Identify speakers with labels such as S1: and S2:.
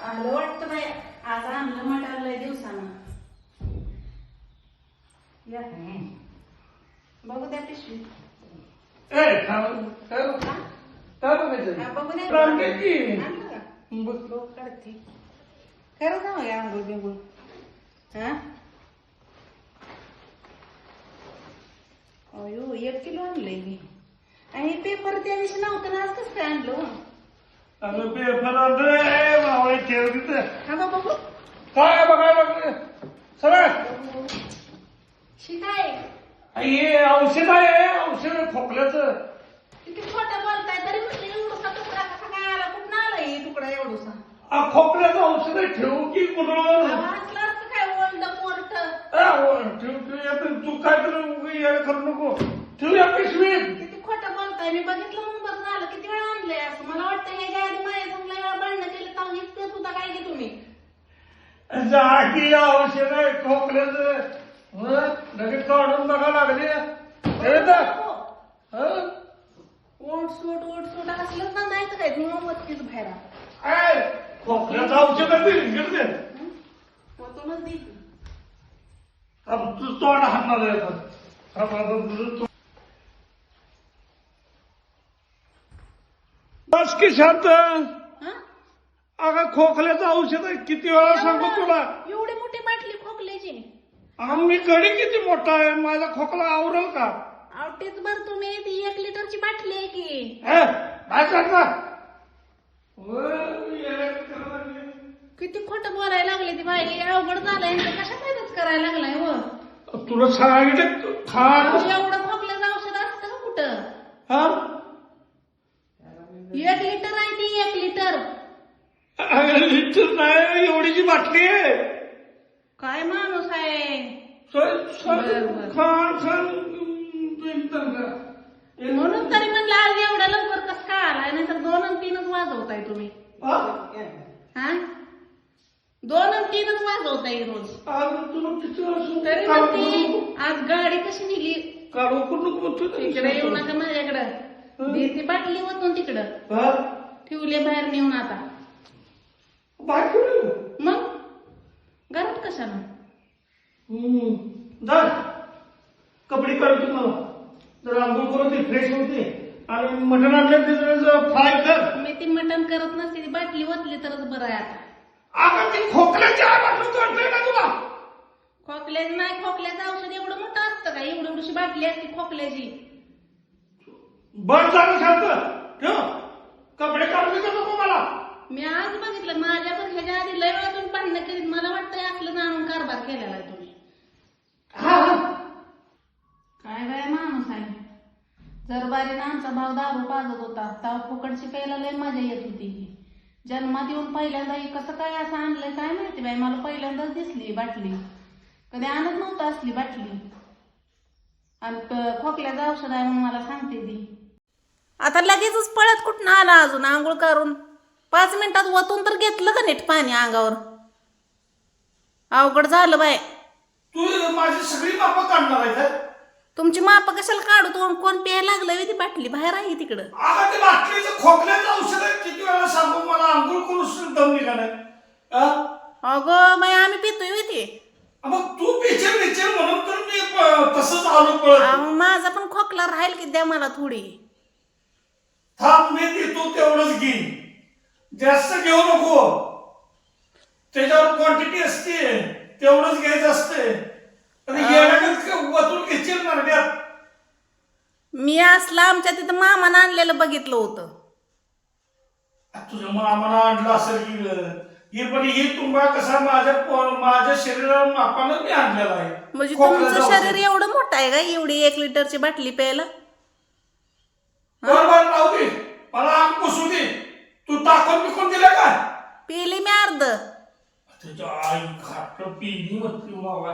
S1: आलं वाटतं बाई. आज आणलं मटार लय दिवसानं. या बघू द्या पिशवी. बघू द्या आणलं का? बघ काढते. खरं जाऊ या आंघोळ बिंघोळ. हा अयो 1 किलो आणलंय मी. आणि पेपर त्या दिवशी नव्हतं ना, आज कसं काय आणलं?
S2: पेपर आणलं ठेव तिथे.
S1: हा बा बघू
S2: काय बघायला सरळ
S1: शिकाय
S2: हे औषध आहे. औषध खोकल्याचं.
S1: किती खोटं बोलताय. तरी म्हटलं एवढसा तुकडा कसा काय आला? कुठं आला हे तुकडा एवढसा?
S2: खोकल्याचं औषध ठेवू की कुठं
S1: वाचलं असतं काय ओल्ड पोर्ट?
S2: ठेव तू काय तर करू नको. ठेवूया पिशवीत.
S1: किती खोटं बोलताय. मी बघितलं म्हणून बघ झालं. किती वेळा आणलंय असं? मला वाटतं ह्याच्या आधी माझ्या चांगल्या वेळा भांडणं केलं तर इतकं सुद्धा काय की तुम्ही
S2: जागी औषध आहे खोकल्याचं. लगेच काढून बघा लागले.
S1: ओट असलंच ना, नाही तर काय धुमावतीच बाहेर
S2: खोकल्याचं औषध आहे.
S1: ओतूनच दे.
S2: तू तोंड हाणणार आहे. बस की शांत. अगं खोकल्याचं औषध आहे. किती वेळा सांगू तुला?
S1: एवढी मोठी बाटली खोकल्याची.
S2: मी गडी किती मोठा आहे. माझा खोकला आवरेल का?
S1: आवटेच बर तुम्ही. ती 1 लिटरची बाटली आहे की.
S2: काय करणार?
S1: किती खोटं बोलायला लागले ती बाई. अवघड झालंय. कशा फायदाच करायला लागलाय हो?
S2: तुला सांगितलं खान
S1: एवढं खोकल्याचं औषध असतं का कुठं?
S2: हा
S1: 1 लिटर आहे ती. 1 लिटर.
S2: लिटर नाही, एवढीची बाटली आहे.
S1: काय माणूस आहे.
S2: खान खान
S1: म्हणून तरी म्हणलं आज एवढ्या लवकर कसं काय आलाय? नाही तर 2 आणि 3च वाजवताय तुम्ही. हा 2 आणि 3च वाजवताय रोज. तरी म्हणते आज गाडी कशी नेली? तिकडे येऊ नका माझ्याकडं. ती बाटली होतो तिकडं ठेवले बाहेर नेऊन. आता मग घरात कशाला?
S2: कपडे काढतो मला जरा आंघोळ करून फ्रेश होते. आणि मटण आणलं फ्राय कर.
S1: मी ती मटण करत नसते. ती बाटली ओतली तरच बरं आहे. आता
S2: अगं ती खोकल्याची बाटली तोडतोय का तुला?
S1: खोकल्याचं नाही. खोकल्याचं औषध एवढं मोठं असतं का? एवढीशी बाटली असते खोकल्याची.
S2: बंद झालं शांत ठेव. कपडे काढून देतो नको मला.
S1: मी आज बघितलं माझ्यावर ह्याच्या आधी लय वेळा तुम्ही भांडणं केली. मला वाटतंय असलं जाणून कारभार केलेला आहे तुम्ही. काय बाय माणूस आहे. जरबारीनं आमचा भाऊ दारू पाजत होता. तेव्हा फुकटची प्यायला लय मजा येत होती. जन्मात येऊन पहिल्यांदा कसं काय असं आणलंय काय माहिती बाई. मला पहिल्यांदाच दिसली बाटली. कधी आणत नव्हतं असली बाटली. आणि खोकल्याचं औषध आहे म्हणून मला सांगते ती. आता लगेचच पळत कुठं आला अजून आंघोळ करून. 5 मिनिटात वतून तर घेतलं का नीट पाणी अंगावर? अवघड झालं बाय.
S2: तू माझी सगळी मापं काढणार आहे का?
S1: तुमची माप कशाला काढू? कोण प्यायला लागलं ती बाटली बाहेर आहे तिकडं.
S2: अगं ते बाटलीचं खोकल्याचं औषध आहे. किती वेळा सांगू मला आंघोळ करून दम निघालाय.
S1: अगं बाई आम्ही पितोय ते.
S2: मग तू पिचेल म्हणून तर मी तसंच आलो पळत.
S1: माझा पण खोकला राहील की द्या मला थोडी.
S2: थांब मी देतो तेवढंच घे. जास्त घेऊ नको. त्याच्यावर क्वांटिटी असते. तेवढंच घ्यायचं असते. वतून घेशील नारड्यात.
S1: मी असला आमच्या तिथं मामानं आणलेलं बघितलं होतं.
S2: तुझ्या मामानं आणलं असेल की पण ही तुम्हाला कसा माझ्या शरीरावर मापानं मी आणलेला आहे.
S1: म्हणजे तुमचं शरीर एवढं मोठं आहे का? एवढी 1 लिटरची बाटली प्यायला?
S2: बरोबर राहू दे. मला अंग पुसू दे. तू टाकून पिकून दिलं का?
S1: पिली मी अर्ध.
S2: तुझ्या आई खाट पिली म्हणते बाबा.